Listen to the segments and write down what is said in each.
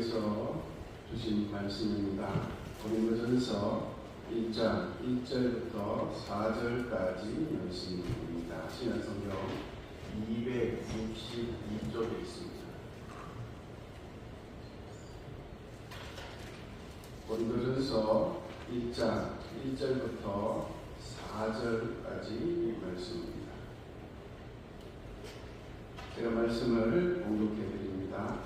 하나님께서 주신 말씀입니다. 고린도전서 1장 1절부터 4절까지 말씀입니다. 신약성경 262쪽에 있습니다. 고린도전서 1장 1절부터 4절까지 말씀입니다. 제가 말씀을 봉독해 드립니다.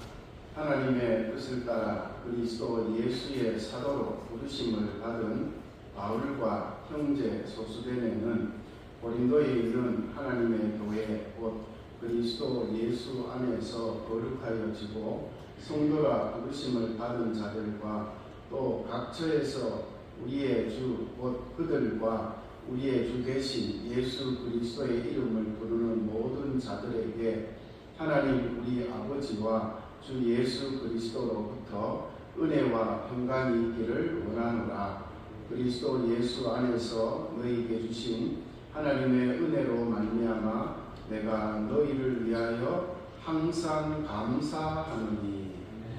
하나님의 뜻을 따라 그리스도 예수의 사도로 부르심을 받은 바울과 형제 소수대네는 고린도에 있는 하나님의 교회 곧 그리스도 예수 안에서 거룩하여지고 성도라 부르심을 받은 자들과 또 각처에서 우리의 주 곧 그들과 우리의 주 되신 예수 그리스도의 이름을 부르는 모든 자들에게 하나님 우리 아버지와 주 예수 그리스도로부터 은혜와 평강이 있기를 원하노라. 그리스도 예수 안에서 너희에게 주신 하나님의 은혜로 말미암아 내가 너희를 위하여 항상 감사하노니.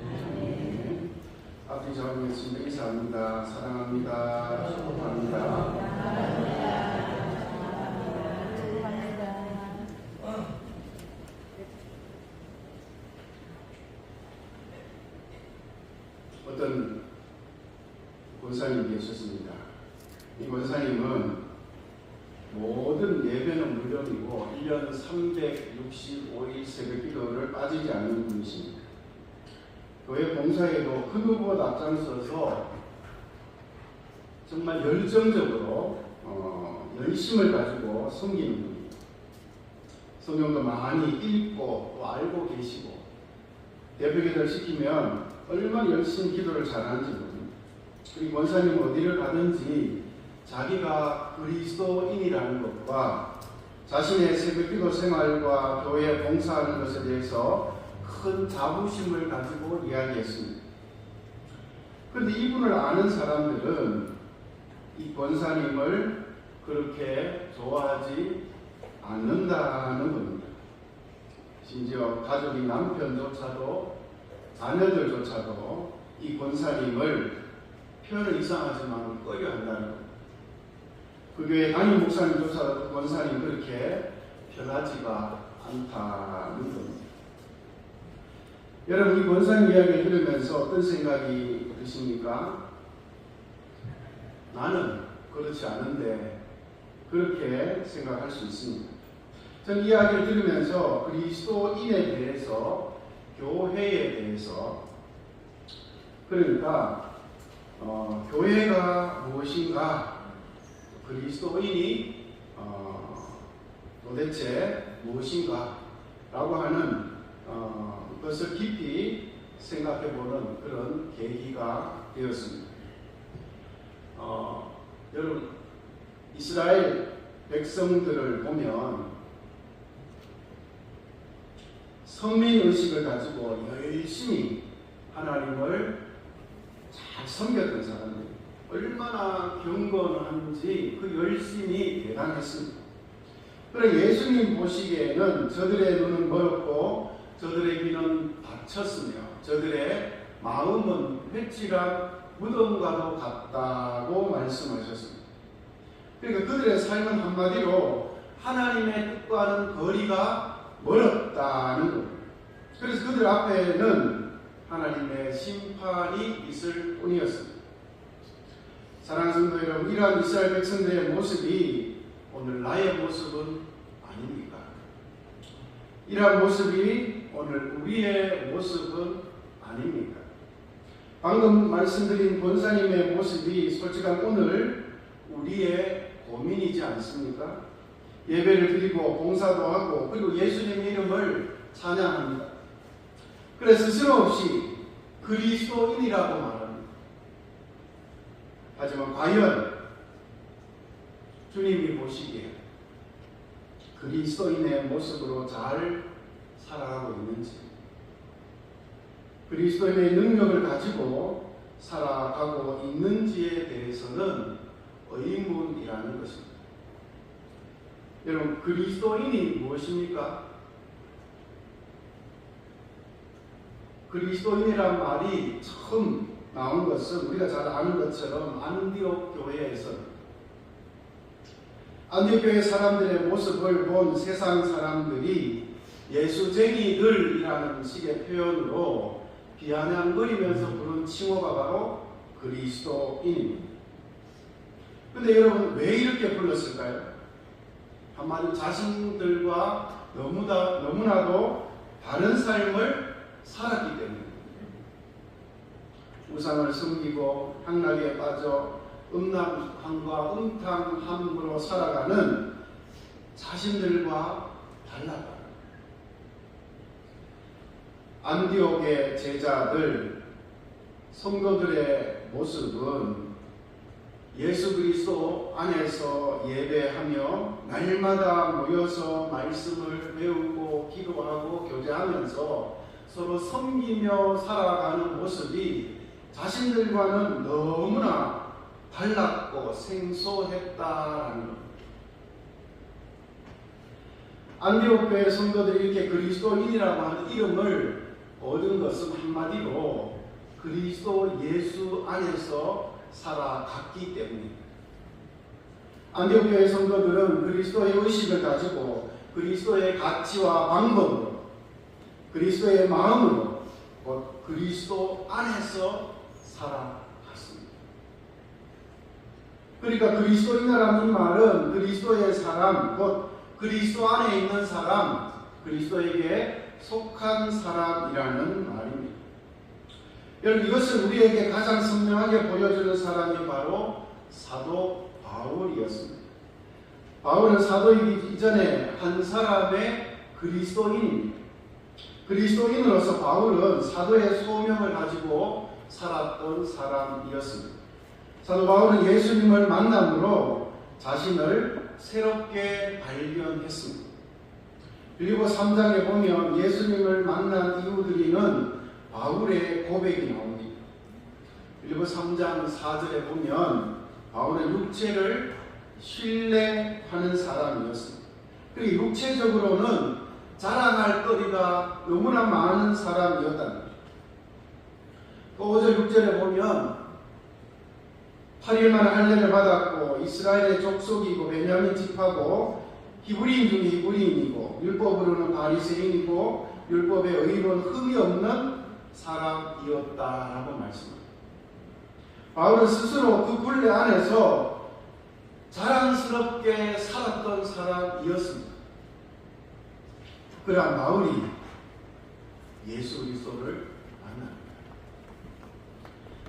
아멘. 앞뒤 잡으겠습니다. 인사합니다. 사랑합니다. 축복합니다. 어떤 권사님이 계셨습니다. 이 권사님은 모든 예배는 물론이고 1년 365일 새벽 기도를 빠지지 않는 분이십니다. 교회 봉사에도 흠흡을 앞장서서 정말 열정적으로 열심을 가지고 섬기는 분입니다. 성경도 많이 읽고 또 알고 계시고 대표기도를 시키면 얼마나 열심히 기도를 잘하는지 모릅니다. 그리고 권사님은 어디를 가든지 자기가 그리스도인이라는 것과 자신의 새벽기도 생활과 교회에 봉사하는 것에 대해서 큰 자부심을 가지고 이야기했습니다. 그런데 이분을 아는 사람들은 이 권사님을 그렇게 좋아하지 않는다는 겁니다. 심지어 가족이 남편조차도 자녀들조차도 이 권사님을 표현은 이상하지만 꺼려한다는 겁니다. 그 교회 담임 목사님조차도 권사님 그렇게 편하지가 않다는 겁니다. 여러분 이 권사님 이야기를 들으면서 어떤 생각이 드십니까? 나는 그렇지 않은데 그렇게 생각할 수 있습니다. 전 이야기를 들으면서 그리스도인에 대해서 교회에 대해서 그러니까 교회가 무엇인가 그리스도인이 도대체 무엇인가 라고 하는 것을 깊이 생각해보는 그런 계기가 되었습니다. 여러분 이스라엘 백성들을 보면 성민의식을 가지고 열심히 하나님을 잘 섬겼던 사람들 얼마나 경건한지 그 열심이 대단했습니다. 그러나 예수님 보시기에는 저들의 눈은 멀었고 저들의 귀는 닫혔으며 저들의 마음은 회칠한 무덤과도 같다고 말씀하셨습니다. 그러니까 그들의 삶은 한마디로 하나님의 뜻과는 거리가 멀었다는 겁니다. 그래서 그들 앞에는 하나님의 심판이 있을 뿐이었습니다. 사랑하는 성도 여러분, 이러한 이스라엘 백성들의 모습이 오늘 나의 모습은 아닙니까? 이러한 모습이 오늘 우리의 모습은 아닙니까? 방금 말씀드린 권사님의 모습이 솔직한 오늘 우리의 고민이지 않습니까? 예배를 드리고 봉사도 하고 그리고 예수님의 이름을 찬양합니다. 그래서 스스럼 없이 그리스도인이라고 말합니다. 하지만 과연 주님이 보시기에 그리스도인의 모습으로 잘 살아가고 있는지 그리스도인의 능력을 가지고 살아가고 있는지에 대해서는 의문이라는 것입니다. 여러분 그리스도인이 무엇입니까? 그리스도인이란 말이 처음 나온 것은 우리가 잘 아는 것처럼 안디옥 교회에서 안디옥 교회 사람들의 모습을 본 세상 사람들이 예수쟁이들이라는 식의 표현으로 비아냥거리면서 부른 칭호가 바로 그리스도인입니다. 근데 여러분 왜 이렇게 불렀을까요? 한마디로 자신들과 너무나도 다른 삶을 살았기 때문에 우상을 숨기고 향락에 빠져 음란함과 음탕함으로 살아가는 자신들과 달랐다. 안디옥의 제자들, 성도들의 모습은 예수 그리스도 안에서 예배하며 날마다 모여서 말씀을 배우고 기도하고 교제하면서 서로 섬기며 살아가는 모습이 자신들과는 너무나 달랐고 생소했다라는 것. 안디옥 교회 성도들이 이렇게 그리스도인이라고 하는 이름을 얻은 것은 한마디로 그리스도 예수 안에서 살아갔기 때문입니다. 안디옥 교회 성도들은 그리스도의 의식을 가지고 그리스도의 가치와 방법으로 그리스도의 마음으로 곧 그리스도 안에서 살아갔습니다. 그러니까 그리스도인이라는 이 말은 그리스도의 사람, 곧 그리스도 안에 있는 사람, 그리스도에게 속한 사람이라는 말입니다. 여러분 이것을 우리에게 가장 선명하게 보여주는 사람이 바로 사도 바울이었습니다. 바울은 사도이기 이전에 한 사람의 그리스도인입니다. 그리스도인으로서 바울은 사도의 소명을 가지고 살았던 사람이었습니다. 사도 바울은 예수님을 만남으로 자신을 새롭게 발견했습니다. 그리고 3장에 보면 예수님을 만난 이후 드리는 바울의 고백이 나옵니다. 그리고 3장 4절에 보면 바울은 육체를 신뢰하는 사람이었습니다. 그리고 육체적으로는 자랑할 거리가 너무나 많은 사람이었다는 거죠. 또 5절 6절에 보면 8일 만에 할례를 받았고 이스라엘의 족속이고 베냐민 지파고 히브리인 중에 히브리인이고 율법으로는 바리새인이고 율법에 의로운 흠이 없는 사람이었다라고 말씀합니다. 바울은 스스로 그 굴레 안에서 자랑스럽게 살았던 사람이었습니다. 그러한 바울이 예수 그리스도를 만납니다.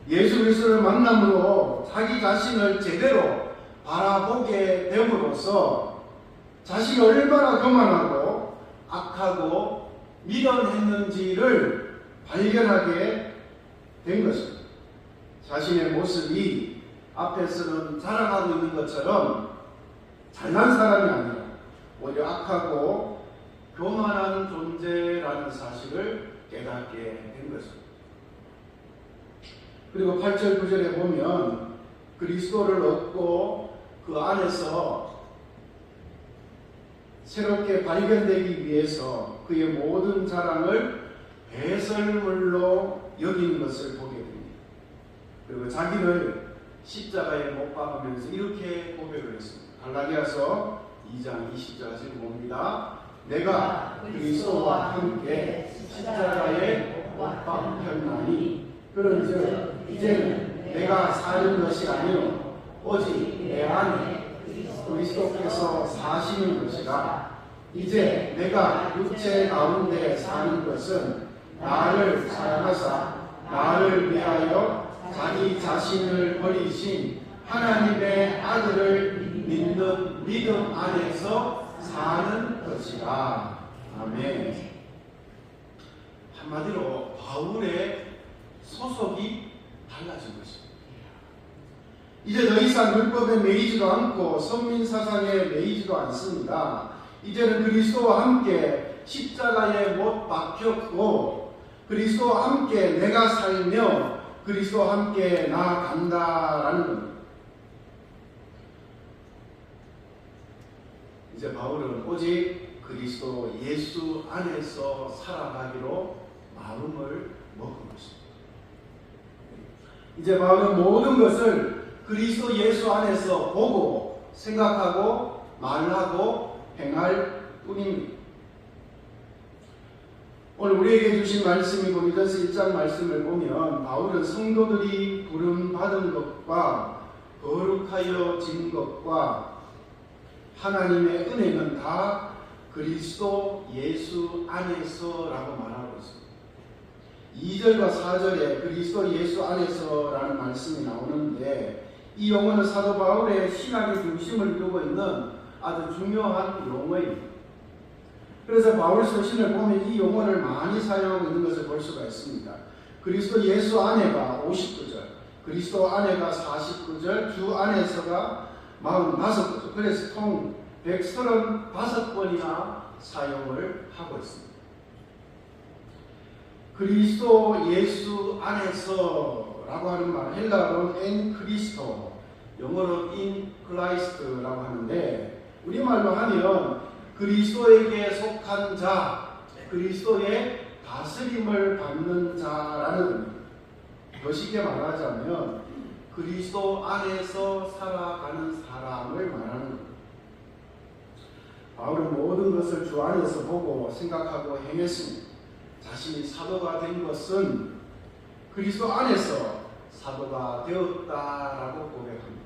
예수 그리스도를 만남으로 자기 자신을 제대로 바라보게 됨으로써 자신이 얼마나 교만하고 악하고 미련했는지를 발견하게 된 것입니다. 자신의 모습이 앞에서는 자랑하고 있는 것처럼 잘난 사람이 아니라 오히려 악하고 교만한 존재라는 사실을 깨닫게 된 것입니다. 그리고 8절 9절에 보면 그리스도를 얻고 그 안에서 새롭게 발견되기 위해서 그의 모든 자랑을 배설물로 여기는 것을 보게 됩니다. 그리고 자기를 십자가에 못 박으면서 이렇게 고백을 했습니다. 갈라디아서 2장 20절 지금 봅니다. 내가 그리스도와 함께 십자가에 못 박혔나니 그런즉 이제는 내가 사는 것이 아니요 오직 내 안에 그리스도께서 사시는 것이라. 이제 내가 육체 가운데 사는 것은 나를 사랑하사 나를 위하여 자기 자신을 버리신 하나님의 아들을 믿는 믿음 안에서 사는 것이라. 아멘. 한마디로 바울의 소속이 달라진 것입니다. 이제 더 이상 율법에 매이지도 않고 선민사상에 매이지도 않습니다. 이제는 그리스도와 함께 십자가에 못 박혔고 그리스도와 함께 내가 살며 그리스도와 함께 나아간다라는 겁니다. 이제 바울은 오직 그리스도 예수 안에서 살아가기로 마음을 있습니다. 이제 바울은 모든 것을 그리스도 예수 안에서 보고 생각하고 말하고 행할 뿐입니다. 오늘 우리에게 주신 말씀이 고린도서 1장 말씀을 보면 바울은 성도들이 부름받은 것과 거룩하여진 것과 하나님의 은혜는 다 그리스도 예수 안에서라고 말하고 있습니다. 2절과 4절에 그리스도 예수 안에서라는 말씀이 나오는데 이 용어는 사도 바울의 신학의 중심을 이루고 있는 아주 중요한 용어입니다. 그래서 바울 서신을 보면 이 용어를 많이 사용하고 있는 것을 볼 수가 있습니다. 그리스도 예수 안에가 59절, 그리스도 안에가 49절, 주 안에서가 45절, 그래서 총 135번이나 사용을 하고 있습니다. 그리스도 예수 안에서라고 하는 말, 헬라어로는 엔 크리스토, 영어로 인 크라이스트라고 하는데 우리말로 하면 그리스도에게 속한 자, 그리스도의 다스림을 받는 자라는 의미입니다. 더 쉽게 말하자면 그리스도 안에서 살아가는 사람을 말하는 겁니다. 바울은 모든 것을 주 안에서 보고 생각하고 행했습니다. 자신이 사도가 된 것은 그리스도 안에서 사도가 되었다라고 고백합니다.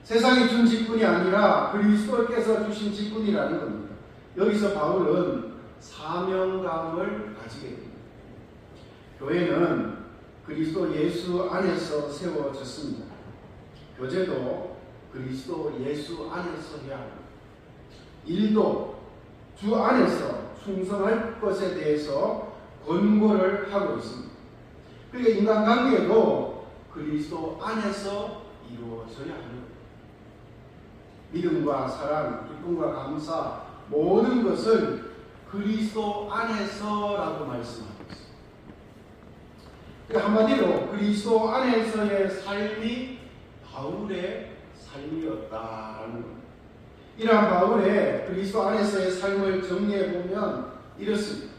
세상이 준 직분이 아니라 그리스도께서 주신 직분이라는 겁니다. 여기서 바울은 사명감을 가지게 됩니다. 교회는 그리스도 예수 안에서 세워졌습니다. 교제도 그리스도 예수 안에서 해야 합니다. 일도 주 안에서 충성할 것에 대해서 권고를 하고 있습니다. 그러니까 인간관계도 그리스도 안에서 이루어져야 합니다. 믿음과 사랑, 기쁨과 감사 모든 것을 그리스도 안에서라고 말씀하고 있습니다. 그러니까 한마디로 그리스도 안에서의 삶이 바울의 삶이었다라는 겁니다. 이러한 바울의 그리스도 안에서의 삶을 정리해 보면 이렇습니다.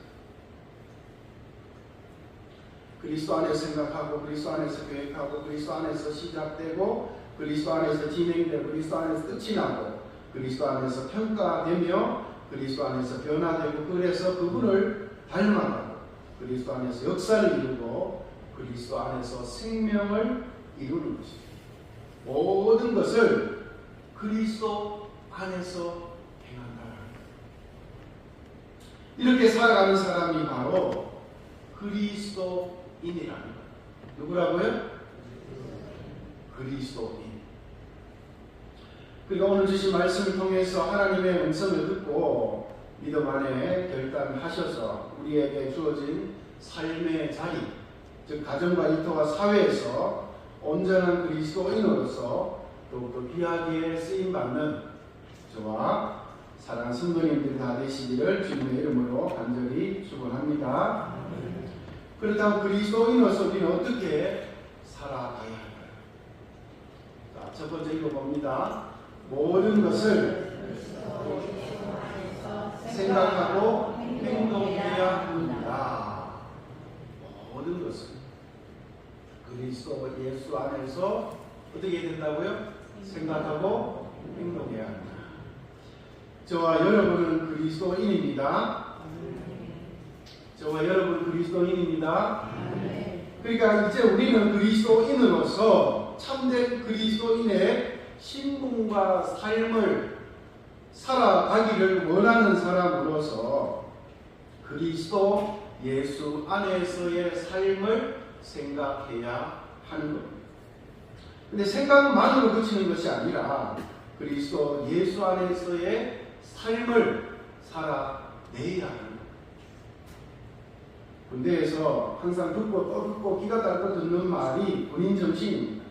그리스도 안에서 생각하고 그리스도 안에서 계획하고 그리스도 안에서 시작되고 그리스도 안에서 진행되고 그리스도 안에서 끝이 나고 그리스도 안에서 평가되며 그리스도 안에서 변화되고 그래서 그분을 닮아가고 그리스도 안에서 역사를 이루고 그리스도 안에서 생명을 이루는 것입니다. 모든 것을 그리스도 안에서 행한다. 이렇게 살아가는 사람이 바로 그리스도인이라는 거예요. 누구라고요? 그리스도인. 그리고 오늘 주신 말씀을 통해서 하나님의 음성을 듣고 믿음 안에 결단하셔서 우리에게 주어진 삶의 자리, 즉 가정과 일터와 사회에서 온전한 그리스도인으로서 더욱더 귀하게 쓰임받는 저와 사랑하는 성도님들 다 되시기를 주님의 이름으로 간절히 축원합니다. 그렇다면 그리스도인으로서 우리는 어떻게 살아가야 할까요? 자, 첫 번째 읽어봅니다. 모든 것을 생각하고 행동해야 합니다. 모든 것을 그리스도 예수 안에서 어떻게 해야 된다고요? 생각하고 행동해야 합니다. 저와 여러분은 그리스도인입니다. 저와 여러분은 그리스도인입니다. 그러니까 이제 우리는 그리스도인으로서 참된 그리스도인의 신분과 삶을 살아가기를 원하는 사람으로서 그리스도 예수 안에서의 삶을 생각해야 하는 겁니다. 근데 생각만으로 그치는 것이 아니라 그리스도 예수 안에서의 삶을 살아내야 하는 겁니다. 군대에서 항상 듣고 또 듣고 귀가 닳고 듣는 말이 군인 정신입니다.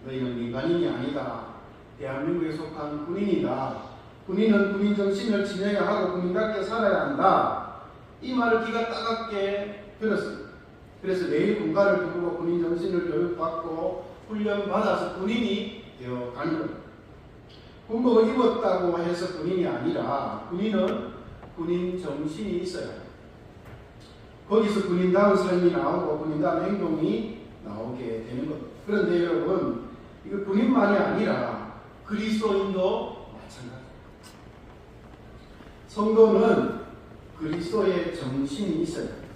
너희는 민간인이 아니다. 대한민국에 속한 군인이다. 군인은 군인 정신을 지녀야 하고 군인답게 살아야 한다. 이 말을 귀가 따갑게 들었습니다. 그래서 매일 군가를 두고 군인 정신을 교육받고 훈련받아서 군인이 되어가는 겁니다. 군복을 입었다고 해서 군인이 아니라 군인은 군인 정신이 있어야 합니다. 거기서 군인다운 삶이 나오고 군인다운 행동이 나오게 되는 것. 그런데 여러분, 이거 군인만이 아니라 그리스도인도 마찬가지입니다. 성도는 그리스도의 정신이 있어야 합니다.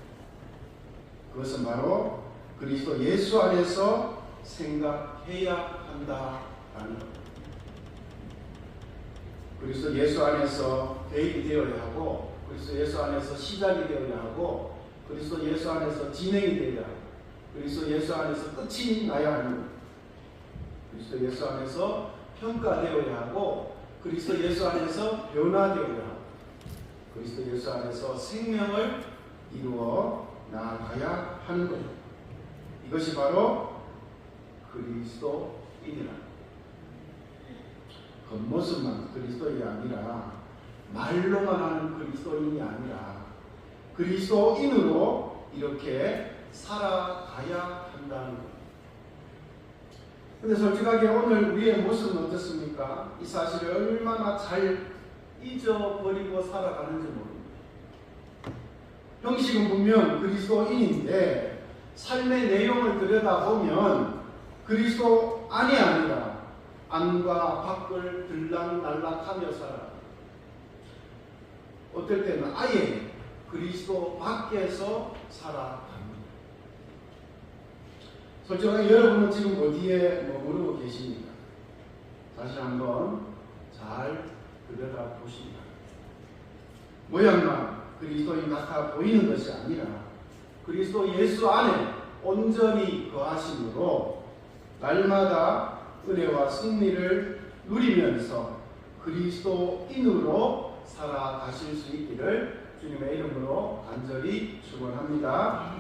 그것은 바로 그리스도 예수 안에서 생각해야 한다라는 것. 그리스도 예수 안에서 대입이 되어야 하고, 그리스도 예수 안에서 시작이 되어야 하고, 그리스도 예수 안에서 진행이 되어야 하고, 그리스도 예수 안에서 끝이 나야 하는 것. 그리스도 예수 안에서 평가되어야 하고, 그리스도 예수 안에서 변화되어야 하고, 그리스도 예수 안에서 생명을 이루어 나아가야 하는 것. 이것이 바로 그리스도인이라. 겉모습만 그리스도인이 아니라, 말로만 하는 그리스도인이 아니라 그리스도인으로 이렇게 살아가야 한다는 것. 근데 솔직하게 오늘 우리의 모습은 어떻습니까? 이 사실을 얼마나 잘 잊어버리고 살아가는지 모릅니다. 형식은 분명 그리스도인인데 삶의 내용을 들여다보면 그리스도 안이 아니라 안과 밖을 들락날락하며 살아. 어떨 때는 아예 그리스도 밖에서 살아갑니다. 솔직하게 여러분은 지금 어디에 머무르고 계십니까? 다시 한번 잘 들여다보십니다. 모양만 그리스도인 같아 보이는 것이 아니라 그리스도 예수 안에 온전히 거하심으로 날마다 은혜와 승리를 누리면서 그리스도인으로 살아가실 수 있기를 주님의 이름으로 간절히 축원합니다.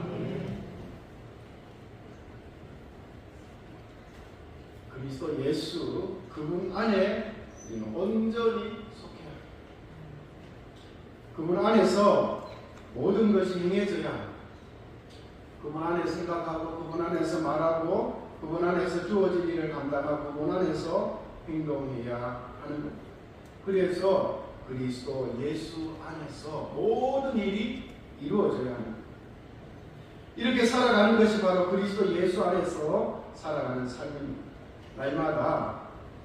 그리스도 예수 그분 안에 우리는 온전히 속해야 합니다. 그분 안에서 모든 것이 행해져야 합니다. 그분 안에 생각하고 그분 안에서 말하고 그분 안에서 주어진 일을 감당하고 그분 안에서 행동해야 하는 것. 그래서 그리스도 예수 안에서 모든 일이 이루어져야 합니다. 이렇게 살아가는 것이 바로 그리스도 예수 안에서 살아가는 삶입니다. 날마다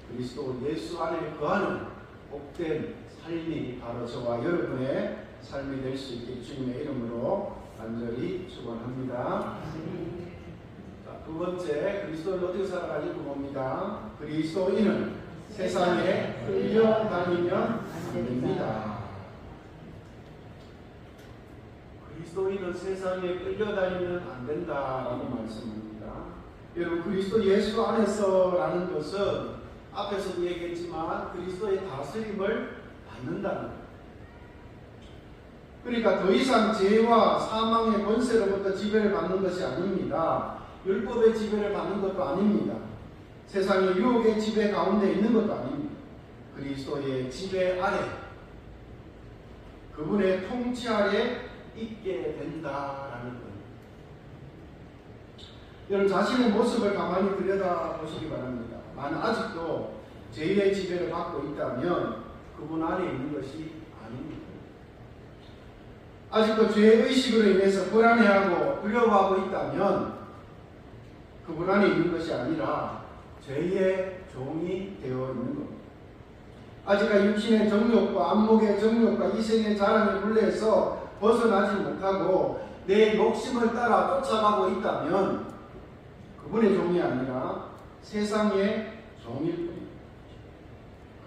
그리스도 예수 안에 거하는 복된 삶이 바로 저와 여러분의 삶이 될 수 있게 주님의 이름으로 간절히 축원합니다. 두 번째, 그리스도를 어떻게 살아가는지 봅니다. 그리스도인은 세상에 끌려다니면 안 됩니다. 그리스도인은 세상에 끌려다니면 안 된다라고 말씀합니다. 여러분, 그리스도 예수 안에서라는 것은 앞에서도 얘기했지만 그리스도의 다스림을 받는다는 것. 그러니까 더 이상 죄와 사망의 권세로부터 지배를 받는 것이 아닙니다. 율법의 지배를 받는 것도 아닙니다. 세상의 유혹의 지배 가운데 있는 것도 아닙니다. 그리스도의 지배 아래, 그분의 통치 아래 있게 된다라는 겁니다. 여러분, 자신의 모습을 가만히 들여다보시기 바랍니다. 만약 아직도 죄의 지배를 받고 있다면 그분 안에 있는 것이 아닙니다. 아직도 죄의식으로 인해서 불안해하고 두려워하고 있다면 그분 안에 있는 것이 아니라 죄의 종이 되어 있는 겁니다. 아직까지 육신의 정욕과 안목의 정욕과 이생의 자랑의 굴레에서 벗어나지 못하고 내 욕심을 따라 쫓아가고 있다면 그분의 종이 아니라 세상의 종일 뿐입니다.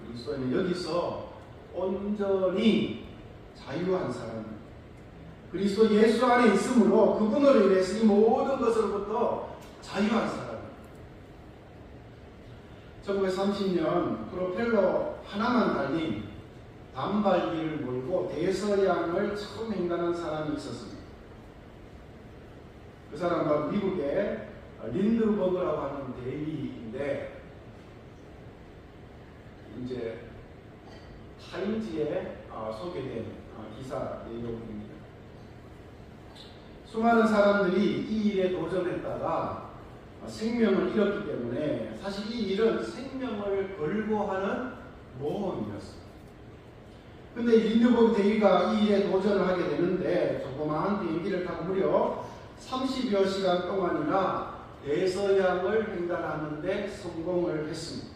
그리스도는 여기서 온전히 자유한 사람입니다. 그리스도 예수 안에 있으므로 그분으로 인해서 이 모든 것으로부터 자유한 사람입니다. 1930년 프로펠러 하나만 달린 단발기를 몰고 대서양을 처음 횡단한 사람이 있었습니다. 그 사람은 바로 미국의 린드버그라고 하는 대위인데, 이제 타임지에 소개된 기사 내용입니다. 수많은 사람들이 이 일에 도전했다가 생명을 잃었기 때문에 사실 이 일은 생명을 걸고 하는 모험이었습니다. 근데 린드버그 대위가 이 일에 도전을 하게 되는데 조그마한 비행기를 타고 무려 30여 시간 동안이나 대서양을 횡단하는 데 성공을 했습니다.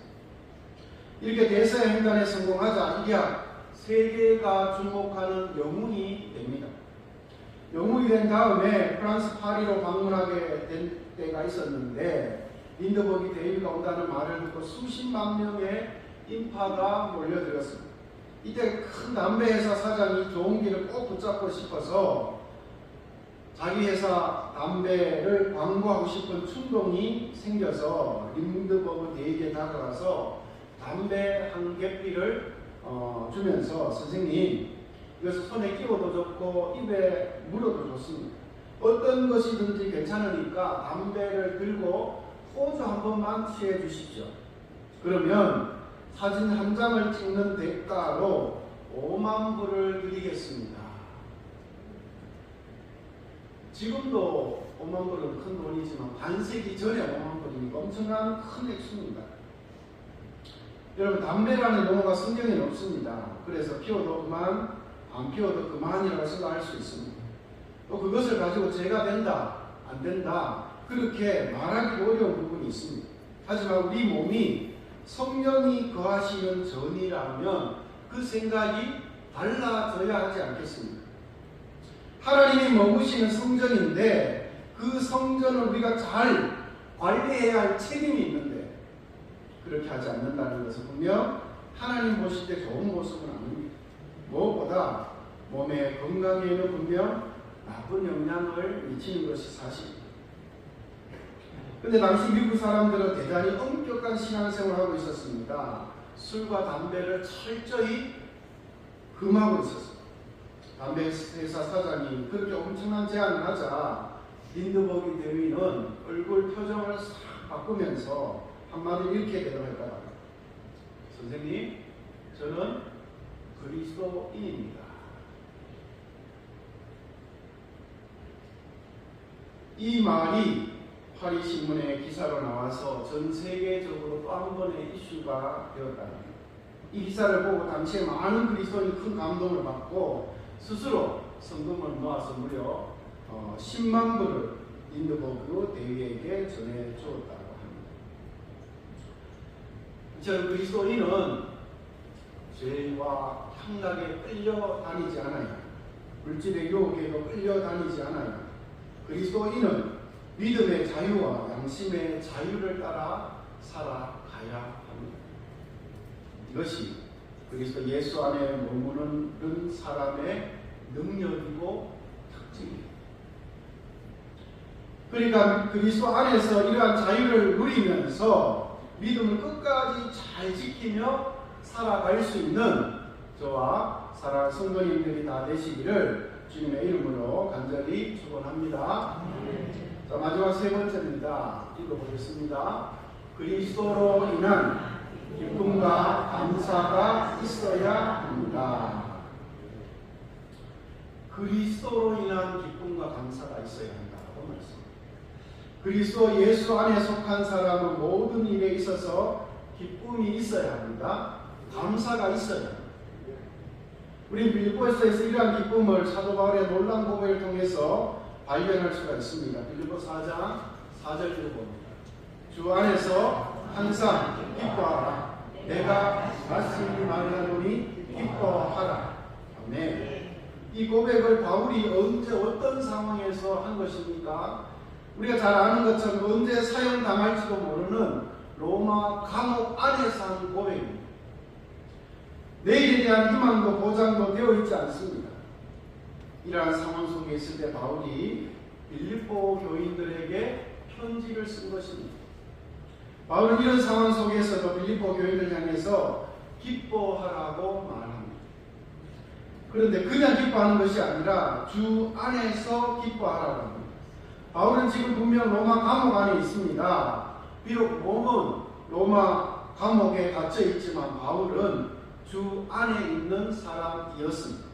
이렇게 대서양 횡단에 성공하자 이야 세계가 주목하는 영웅이 됩니다. 영웅이 된 다음에 프랑스 파리로 방문하게 된 때가 있었는데 린드버그 대위가 온다는 말을 듣고 수십만 명의 인파가 몰려들었습니다. 이때 큰 담배 회사 사장이 좋은 길을 꼭 붙잡고 싶어서 자기 회사 담배를 광고하고 싶은 충동이 생겨서 린드버그 대위에 다가가서 담배 한 개피를 주면서 선생님 이것을 손에 끼워도 좋고 입에 물어도 좋습니다. 어떤 것이든지 괜찮으니까 담배를 들고 포즈 한 번만 취해 주십시오. 그러면 사진 한 장을 찍는 대가로 5만 불을 드리겠습니다. 지금도 5만 불은 큰 돈이지만 반세기 전에 5만 불이니까 엄청난 큰 액수입니다. 여러분 담배라는 용어가 성경에는 없습니다. 그래서 피워도 그만 안 피워도 그만이라고 생각할 수 있습니다. 또 그것을 가지고 죄가 된다 안 된다 그렇게 말하기 어려운 부분이 있습니다. 하지만 우리 몸이 성령이 거하시는 전이라면 그 생각이 달라져야 하지 않겠습니까? 하나님이 머무시는 성전인데 그 성전을 우리가 잘 관리해야 할 책임이 있는데 그렇게 하지 않는다는 것은 분명 하나님 보실 때 좋은 모습은 아닙니다. 무엇보다 몸의 건강에는 분명 나쁜 영향을 미치는 것이 사실입니다. 근데 당시 미국 사람들은 대단히 엄격한 신앙생활을 하고 있었습니다. 술과 담배를 철저히 금하고 있었습니다. 담배 회사 사장이 그렇게 엄청난 제안을 하자 린드버그 대위는 얼굴 표정을 싹 바꾸면서 한마디로 이렇게 대답했다. 선생님, 저는 그리스도인입니다. 이 말이 파리 신문의 기사로 나와서 전 세계적으로 또 한 번의 이슈가 되었답니다. 이 기사를 보고 당시에 많은 그리스도인이 큰 감동을 받고 스스로 성금을 모아서 무려 10만 불을 린드버그 대위에게 전해 주었다고 합니다. 저는 그리스도인은 죄와 향락에 끌려다니지 않아요. 물질의 유혹에도 끌려다니지 않아요. 그리스도인은 믿음의 자유와 양심의 자유를 따라 살아가야 합니다. 이것이 그리스도 예수 안에 머무는 사람의 능력이고 특징입니다. 그러니까 그리스도 안에서 이러한 자유를 누리면서 믿음을 끝까지 잘 지키며 살아갈 수 있는 저와 사랑하는 성도님들이 다 되시기를 주님의 이름으로 간절히 축원합니다. 자, 마지막 세 번째입니다. 읽어보겠습니다. 그리스도로 인한 기쁨과 감사가 있어야 합니다. 그리스도로 인한 기쁨과 감사가 있어야 한다고 말씀합니다. 그리스도 예수 안에 속한 사람은 모든 일에 있어서 기쁨이 있어야 합니다. 감사가 있어야 합니다. 우리 빌립보서에서 이러한 기쁨을 사도 바울의 놀라운 고백을 통해서 발견할 수가 있습니다. 빌립보 4장 4절 읽어봅니다. 주 안에서 항상 기뻐하라. 내가 말씀이 말하노니 기뻐하라. 아멘. 이 고백을 바울이 언제 어떤 상황에서 한 것입니까? 우리가 잘 아는 것처럼 언제 사형당할지도 모르는 로마 감옥 안에서 한 고백입니다. 내일에 대한 희망도 보장도 되어 있지 않습니다. 이러한 상황 속에 있을 때 바울이 빌립보 교인들에게 편지를 쓴 것입니다. 바울은 이런 상황 속에서도 빌립보 교인들 향해서 기뻐하라고 말합니다. 그런데 그냥 기뻐하는 것이 아니라 주 안에서 기뻐하라고 합니다. 바울은 지금 분명 로마 감옥 안에 있습니다. 비록 몸은 로마 감옥에 갇혀 있지만 바울은 주 안에 있는 사람이었습니다.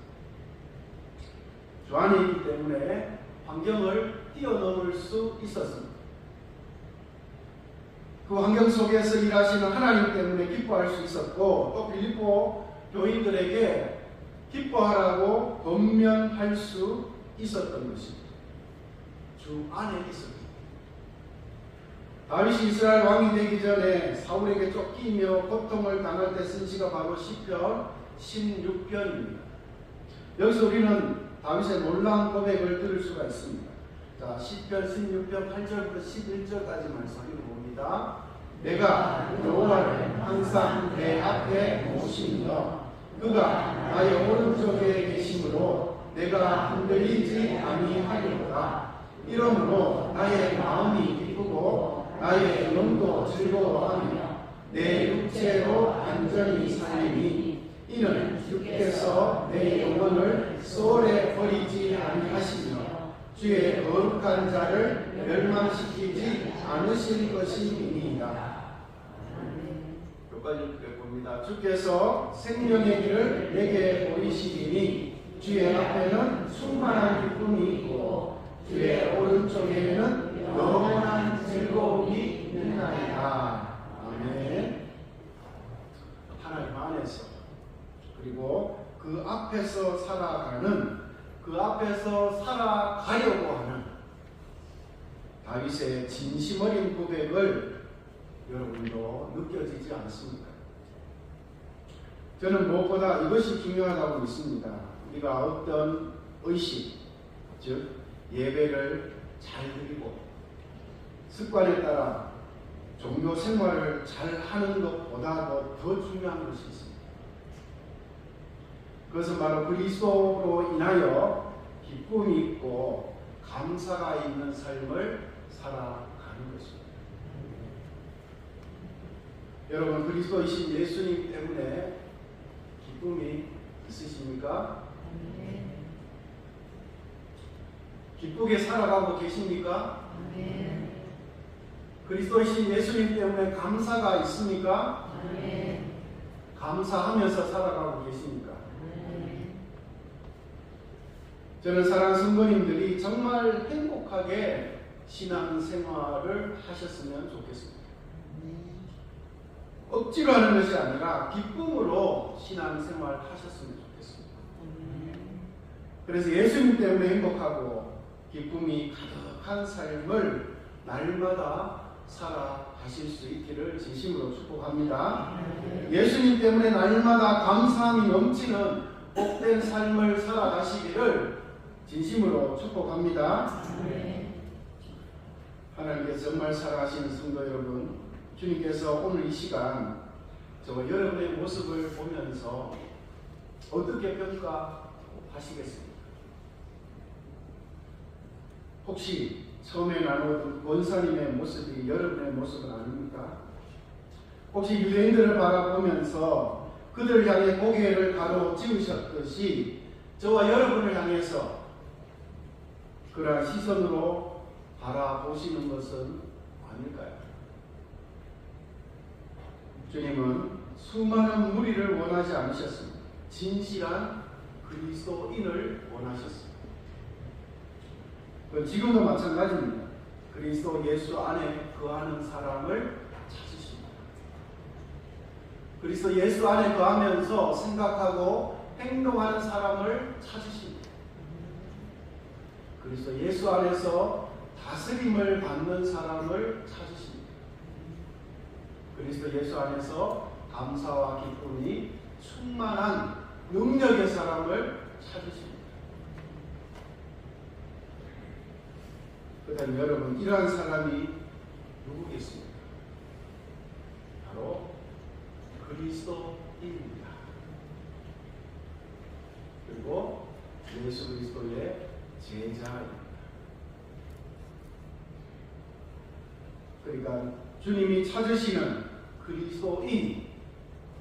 주 안에 있기 때문에 환경을 뛰어넘을 수 있었습니다. 그 환경 속에서 일하시는 하나님 때문에 기뻐할 수 있었고 또 빌립보 교인들에게 기뻐하라고 권면할 수 있었던 것입니다. 주 안에 있었던 다윗이 이스라엘 왕이 되기 전에 사울에게 쫓기며 고통을 당할 때 쓴 시가 바로 시편 16편입니다. 여기서 우리는 다윗의 놀라운 고백을 들을 수가 있습니다. 자, 시편 16편 8절부터 11절까지 말씀 읽어봅니다. 내가 여호와를 항상 내 앞에 모시며 그가 나의 오른쪽에 계심으로 내가 흔들리지 아니하리로다. 이러므로 나의 마음이 기쁘고 나의 영도 즐거워하며 내 육체로 완전히 살리니 이는 주께서 내 영혼을 소홀에 버리지 아니하시며 주의 거룩한 자를 멸망시키지 않으실 것임이니이다. 여기까지 봅니다. 주께서 생명의 길을 내게 보이시리니 주의 앞에는 충만한 기쁨이 있고 주의 오른쪽에는 영원한 즐거움이 있나이다. 아멘. 하나님 안에서 그리고 그 앞에서 살아가는 그 앞에서 살아가려고 하는 다윗의 진심 어린 고백을 여러분도 느껴지지 않습니까? 저는 무엇보다 이것이 중요하다고 믿습니다. 우리가 어떤 의식, 즉 예배를 잘 드리고 습관에 따라 종교 생활을 잘 하는 것보다도 더 중요한 것이 있습니다. 그것은 바로 그리스도로 인하여 기쁨이 있고 감사가 있는 삶을 살아가는 것입니다. 여러분, 그리스도이신 예수님 때문에 기쁨이 있으십니까? 기쁘게 살아가고 계십니까? 그리스도이신 예수님 때문에 감사가 있습니까? 감사하면서 살아가고 계십니까? 저는 사랑하는 성도님들이 정말 행복하게 신앙생활을 하셨으면 좋겠습니다. 억지로 하는 것이 아니라 기쁨으로 신앙생활을 하셨으면 좋겠습니다. 그래서 예수님 때문에 행복하고 기쁨이 가득한 삶을 날마다 살아가실 수 있기를 진심으로 축복합니다. 예수님 때문에 날마다 감사함이 넘치는 복된 삶을 살아가시기를 진심으로 축복합니다. 하나님께서 정말 사랑하시는 성도 여러분, 주님께서 오늘 이 시간 저와 여러분의 모습을 보면서 어떻게 평가하시겠습니까? 혹시 처음에 나누었던 권사님의 모습이 여러분의 모습은 아닙니까? 혹시 유대인들을 바라보면서 그들을 향해 고개를 가로지으셨듯이 저와 여러분을 향해서 그러한 시선으로 바라보시는 것은 아닐까요? 주님은 수많은 무리를 원하지 않으셨습니다. 진실한 그리스도인을 원하셨습니다. 지금도 마찬가지입니다. 그리스도 예수 안에 거하는 사람을 찾으십니다. 그리스도 예수 안에 거하면서 생각하고 행동하는 사람을 찾으십니다. 그리스도 예수 안에서 다스림을 받는 사람을 찾으십니다. 그리스도 예수 안에서 감사와 기쁨이 충만한 능력의 사람을 찾으십니다. 그다음 여러분, 이러한 사람이 누구겠습니까? 바로 그리스도입니다. 그리고 예수 그리스도의 제자입니다. 그러니까 주님이 찾으시는 그리스도인,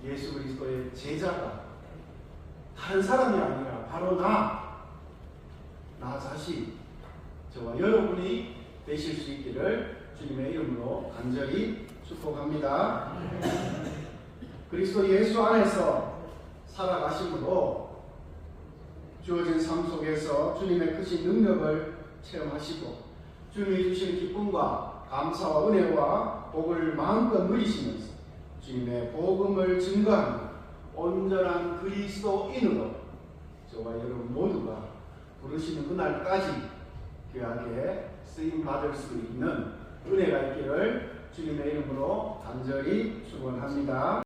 예수 그리스도의 제자가 다른 사람이 아니라 바로 나 자신, 저와 여러분이 되실 수 있기를 주님의 이름으로 간절히 축복합니다. 그리스도 예수 안에서 살아가심으로 주어진 삶 속에서 주님의 크신 능력을 체험하시고 주님이 주시는 기쁨과 감사와 은혜와 복을 마음껏 누리시면서 주님의 복음을 증거하는 온전한 그리스도인으로 저와 여러분 모두가 부르시는 그날까지 귀하게 쓰임 받을 수 있는 은혜가 있기를 주님의 이름으로 간절히 축원합니다.